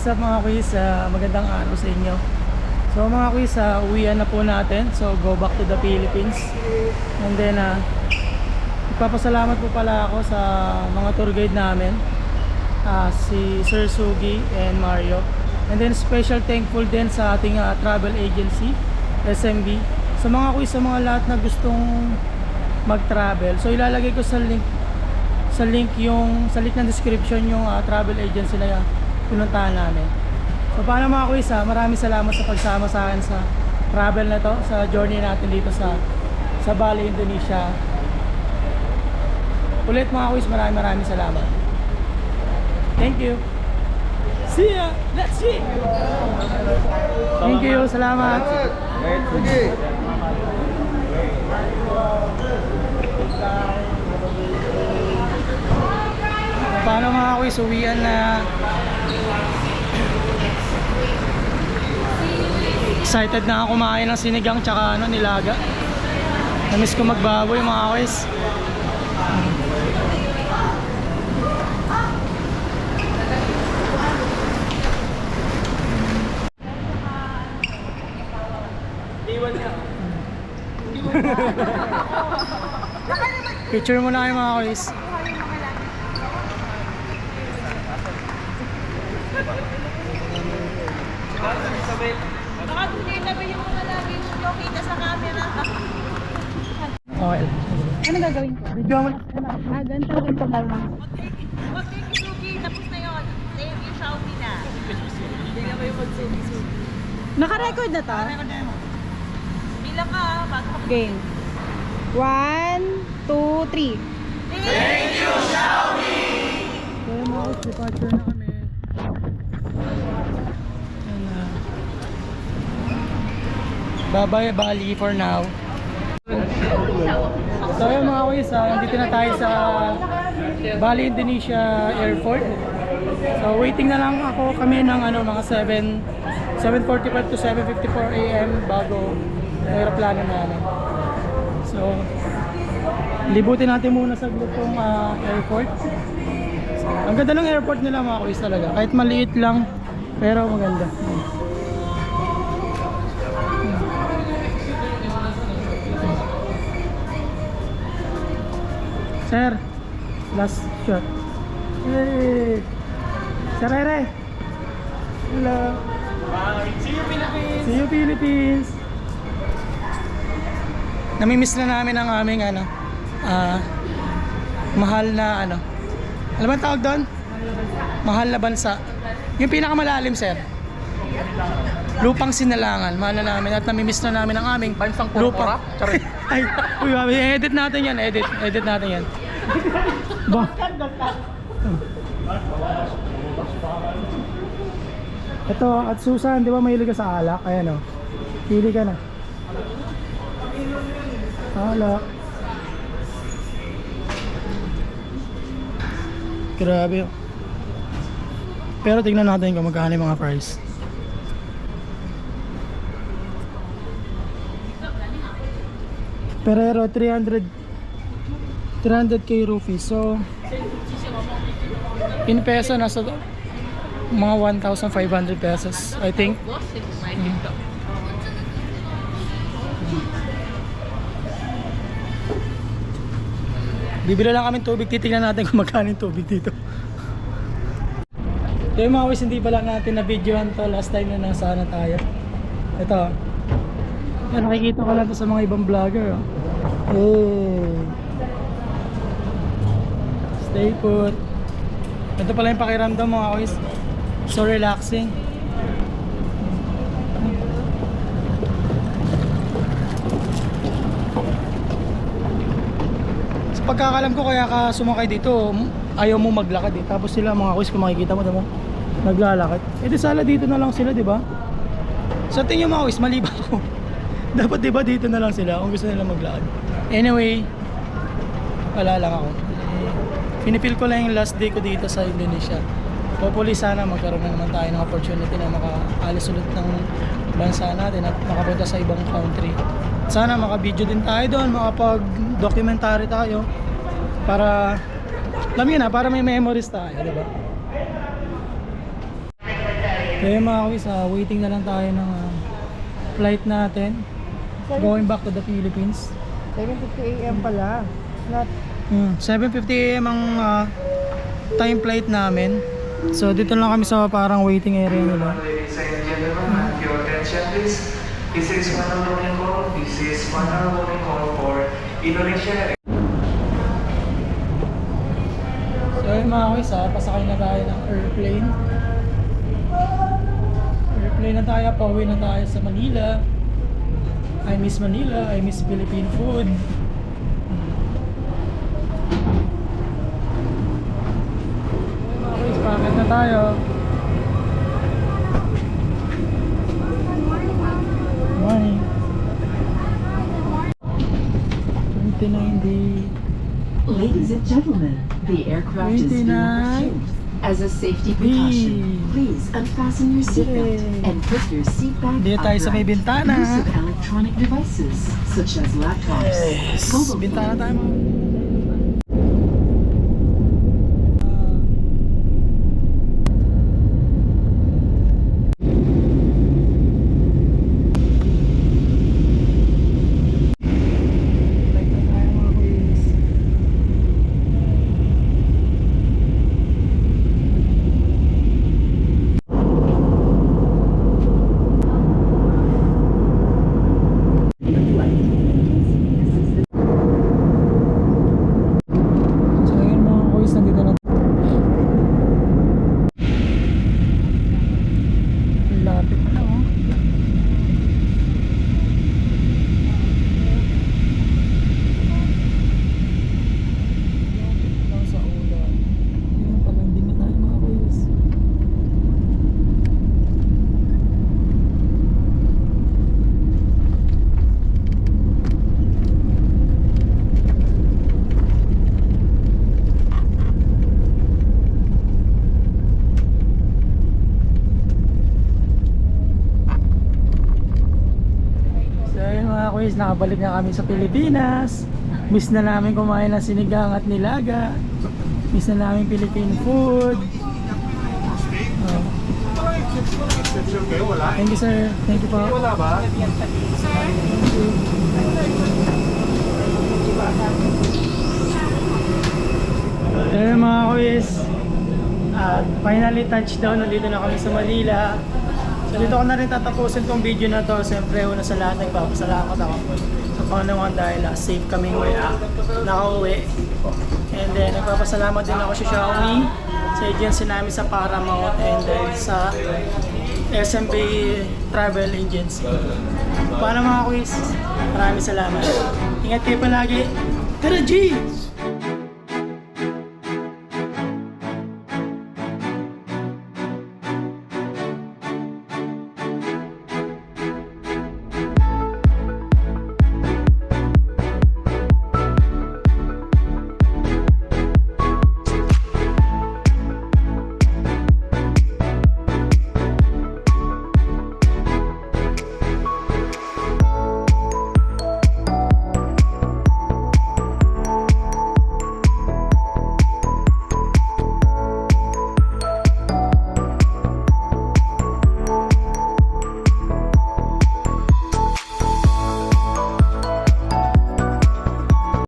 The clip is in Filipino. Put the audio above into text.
what's up mga quiz? Magandang araw sa inyo. So mga quiz, uwian na po natin. So go back to the Philippines. And then ipapasalamat po pala ako sa mga tour guide namin, si Sir Sugi and Mario. And then special thankful din sa ating travel agency, SMB. Sa mga quiz, sa mga lahat na gustong mag-travel. So ilalagay ko sa link ng description yung travel agency na pinuntahan namin. So paano mga quiz, maraming salamat sa pagsama sa akin sa travel na to, sa journey natin dito sa Bali, Indonesia. Ulit mga quiz, maraming salamat. Thank you. See ya. Let's see. Thank you. Salamat. Paano mga quiz, uwian na. Excited na ako kumain ng sinigang tsaka nilaga. Namiss ko magbaboy mga quiz. Picture mo na kayo mga quiz. Baka tuloy-tabi yung mga lagi yung kita sa camera. Okay. Ano gagawin ko? Video mo na. Ganito lang. Huwag kayo kisugi, tapos na yun. Save yung Xiaomi na. Hindi na kayo mag-sugi-sugi. Naka-record na to? Bilang ka, bago. Game. 1, 2, 3. Thank you, Xiaomi! So mga quiz, departure na kami. Bye-bye Bali for now. So yun mga quiz, nandito na tayo sa Bali, Indonesia Airport. So waiting na lang kami ng mga 7:45 to 7:54 AM bago aeroplano namin. So libutin natin muna sa glutong airport. So, ang ganda ng airport nila mga quiz talaga. Kahit maliit lang pero maganda. Sir, last shot. Yay! Sir Ere! Hello! See you Philippines! See you Philippines! Namimiss na namin ang aming mahal na ano ba ang tawag doon? Mahal na bansa. Yung pinakamalalim, sir. Lupang Sinalangan. Mahal na namin at namimiss na namin ang aming bansang lupang. Ay, edit natin yan. Edit natin yan. Ba? Ito, at Susan, di ba mahilig ka sa alak? Ayan o. Pili ka na. Alak. Grabe. Pero tignan natin kung magkano yung mga price. Ferrero 300k rupees. So in peso nasa mga 1,500 pesos I think. Bibili lang kami tubig, titignan natin kung magkano yung tubig dito. Ito yung mga quiz, hindi pa lang natin na videohan to last time na nasa tayo. Ito. Yan, nakikita ko lang to sa mga ibang vlogger. Hey. Stay put. Ito pala yung pakiramdam mga quiz. So relaxing. Sa pagkakalam ko kaya ka sumakay dito, ayaw mo maglakad eh. Tapos sila mga quiz, kung makikita mo diba, naglalakad. Eh di sala dito na lang sila, di ba? Sa tingin mga quiz, mali ba ako? Dapat diba dito na lang sila kung gusto nila maglakad. Anyway, wala lang ako. Pinipil ko lang yung last day ko dito sa Indonesia. Hopefully sana magkaroon na naman tayo ng opportunity na makaalis ulit ng bansa natin at makapunta sa ibang country. Sana maka-video din tayo doon, makapag-documentary tayo para, alam yun na, para may memories tayo, diba? Kaya mga quiz, waiting na lang tayo ng flight natin. Going back to the Philippines. 7:50 AM pala. Not 7:50 AM ang time flight namin. So dito lang kami sa parang waiting area nila. Ladies and gentlemen, have your attention please. This is final boarding call. This is final boarding call for Indonesia. So yun mga quiz, pasakay na tayo ng airplane. Airplane na tayo, pauwi na tayo sa Manila. I miss Manila, I miss Philippine food. Mga quiz, packet na tayo. Morning. 29D. Ladies and gentlemen, the aircraft is being 29. refueled. As a safety precaution, please unfasten your seatbelt and put your seat back Dito tayo sa may upright. bintana. Use of electronic devices such as laptops, Yes. mobile Bintana tayo mga. So yun mga boys, nandito na. Lapit na oh. Lang sa ulan. Ayan, palanding na tayo mga boys. So yun mga quiz, nakabalik na kami sa Pilipinas. Miss na namin kumain ng sinigang at nilaga. Miss na namin Philippine food. Oh. Thank you sir. Thank you po. So yun mga quiz, finally touchdown. Nandito na kami sa Manila. So dito ko na rin tatapusin tong video na to. Siyempre una sa lahat nagpapasalamat ako sa Panginoon dahil safe kaming nakauwi. And then nagpapasalamat din ako sa Xiaomi, sa agency namin sa Paramount, and then sa SMB Travel Agency. Para mga quiz, maraming salamat. Ingat kayo palagi. Tara G!